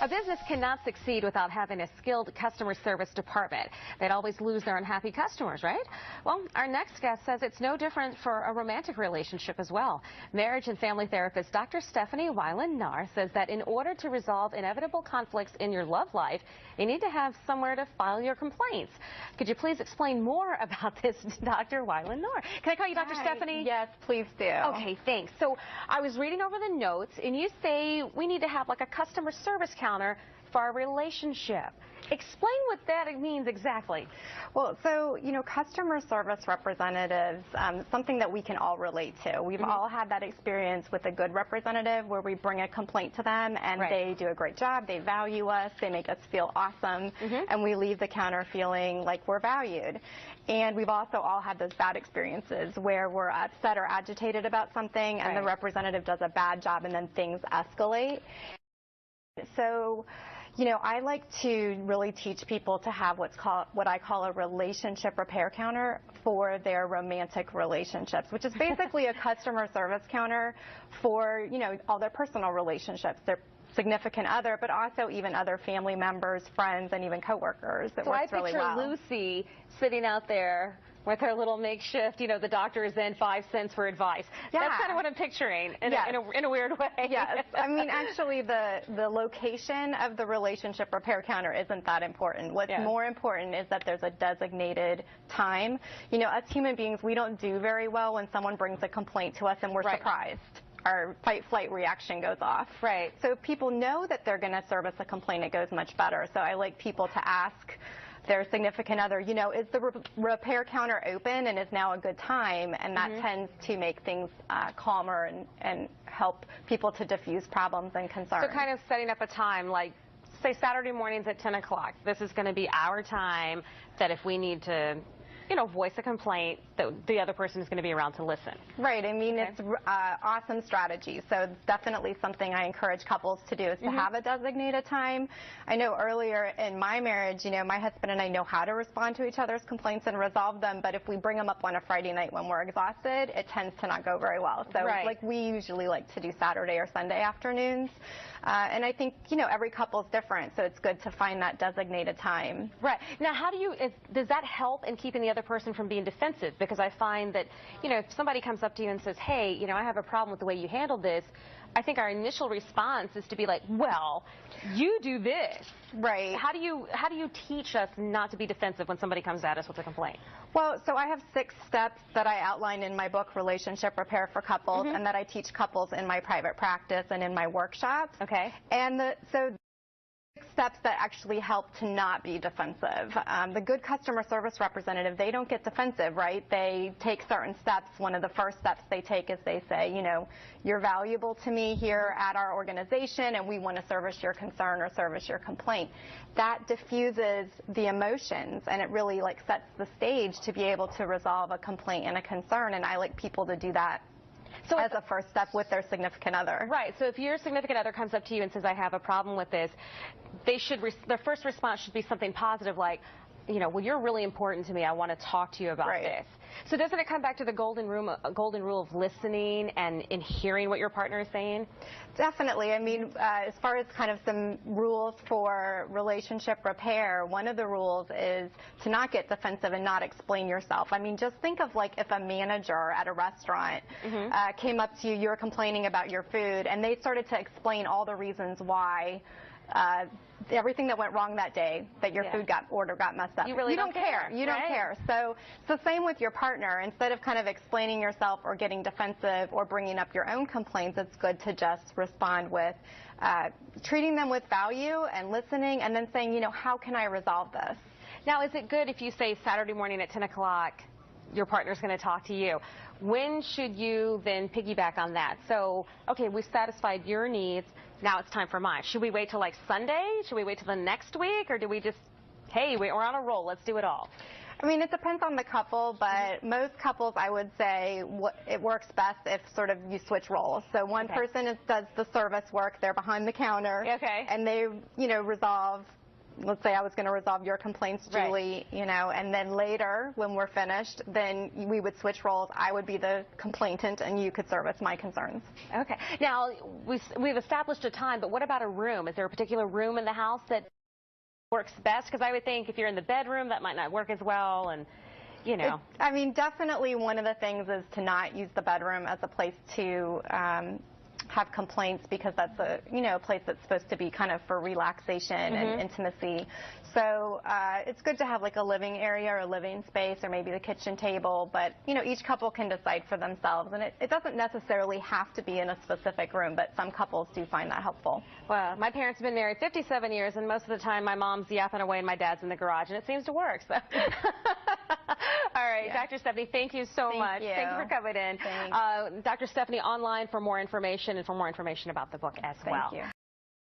A business cannot succeed without having a skilled customer service department. They'd always lose their unhappy customers, right? Well, our next guest says it's no different for a romantic relationship as well. Marriage and family therapist Dr. Stephanie Weiland Knarr says that in order to resolve inevitable conflicts in your love life, you need to have somewhere to file your complaints. Could you please explain more about this, Dr. Weiland Knarr? Can I call you Dr. Stephanie? Yes, please do. Okay, thanks. So I was reading over the notes, and you say we need to have like a customer service counter for our relationship. Explain what that means exactly. Well, so, customer service representatives, something that we can all relate to. We've all had that experience with a good representative where we bring a complaint to them and they do a great job, they value us, they make us feel awesome, and we leave the counter feeling like we're valued. And we've also all had those bad experiences where we're upset or agitated about something and the representative does a bad job and then things escalate. So, I like to really teach people to have what I call a relationship repair counter for their romantic relationships, which is basically a customer service counter for, all their personal relationships, their significant other, but also even other family members, friends, and even coworkers. It works really well. So I picture Lucy sitting out there with her little makeshift, the doctor is in 5 cents for advice. Yeah. That's kind of what I'm picturing in a weird way. Yes. I mean, actually, the location of the relationship repair counter isn't that important. What's more important is that there's a designated time. Us human beings, we don't do very well when someone brings a complaint to us and we're surprised. Our fight-flight reaction goes off. Right. So if people know that they're going to service a complaint, it goes much better. So I like people to ask their significant other, is the repair counter open and is now a good time? And that tends to make things calmer and help people to diffuse problems and concerns. So kind of setting up a time, like say Saturday mornings at 10 o'clock. This is going to be our time that if we need to voice a complaint, that the other person is going to be around to listen. Right. I mean, it's awesome strategy. So it's definitely something I encourage couples to do is to have a designated time. I know earlier in my marriage, my husband and I know how to respond to each other's complaints and resolve them, but if we bring them up on a Friday night when we're exhausted, it tends to not go very well. So like we usually like to do Saturday or Sunday afternoons. And I think, every couple's different, so it's good to find that designated time. Right. Now, does that help in keeping the other person from being defensive? Because I find that, if somebody comes up to you and says, hey, I have a problem with the way you handled this, I think our initial response is to be like, well, you do this. Right. How do you teach us not to be defensive when somebody comes at us with a complaint? Well, so I have 6 steps that I outline in my book, Relationship Repair for Couples, and that I teach couples in my private practice and in my workshops. Okay. And so steps that actually help to not be defensive. The good customer service representative, they don't get defensive, right? They take certain steps. One of the first steps they take is they say, you're valuable to me here at our organization and we want to service your concern or service your complaint. That diffuses the emotions and it really sets the stage to be able to resolve a complaint and a concern, and I like people to do that as a first step with their significant other. Right. So if your significant other comes up to you and says, I have a problem with this, their first response should be something positive like, well, you're really important to me. I want to talk to you about this. So doesn't it come back to the golden rule of listening and in hearing what your partner is saying? Definitely. I mean, as far as kind of some rules for relationship repair, one of the rules is to not get defensive and not explain yourself. I mean, just think of if a manager at a restaurant came up to you, you were complaining about your food, and they started to explain all the reasons why everything that went wrong that day, that your food order got messed up. You really don't care. You don't care. So same with your partner. Instead of kind of explaining yourself or getting defensive or bringing up your own complaints, it's good to just respond with treating them with value and listening and then saying, how can I resolve this? Now, is it good if you say Saturday morning at 10 o'clock, your partner's going to talk to you? When should you then piggyback on that? So, okay, we've satisfied your needs. Now it's time for mine. Should we wait till Sunday? Should we wait till the next week? Or do we just, hey, we're on a roll, let's do it all? I mean, it depends on the couple, but most couples, I would say, it works best if sort of you switch roles. So one person does the service work, they're behind the counter, and they, resolve let's say I was going to resolve your complaints, Julie, you know, and then later when we're finished, then we would switch roles. I would be the complainant and you could service my concerns. Okay. Now, we've established a time, but what about a room? Is there a particular room in the house that works best? Because I would think if you're in the bedroom, that might not work as well, and you know. I mean, definitely one of the things is to not use the bedroom as a place to have complaints, because that's a, you know, a place that's supposed to be kind of for relaxation and intimacy. So it's good to have like a living area or a living space or maybe the kitchen table, but you know, each couple can decide for themselves, and it doesn't necessarily have to be in a specific room, but some couples do find that helpful. Well, my parents have been married 57 years, and most of the time my mom's yapping away and my dad's in the garage, and it seems to work. So. All right, yeah. Dr. Stephanie, thank you so much. Thank you for coming in. Dr. Stephanie online for more information and for more information about the book as well. Thank you.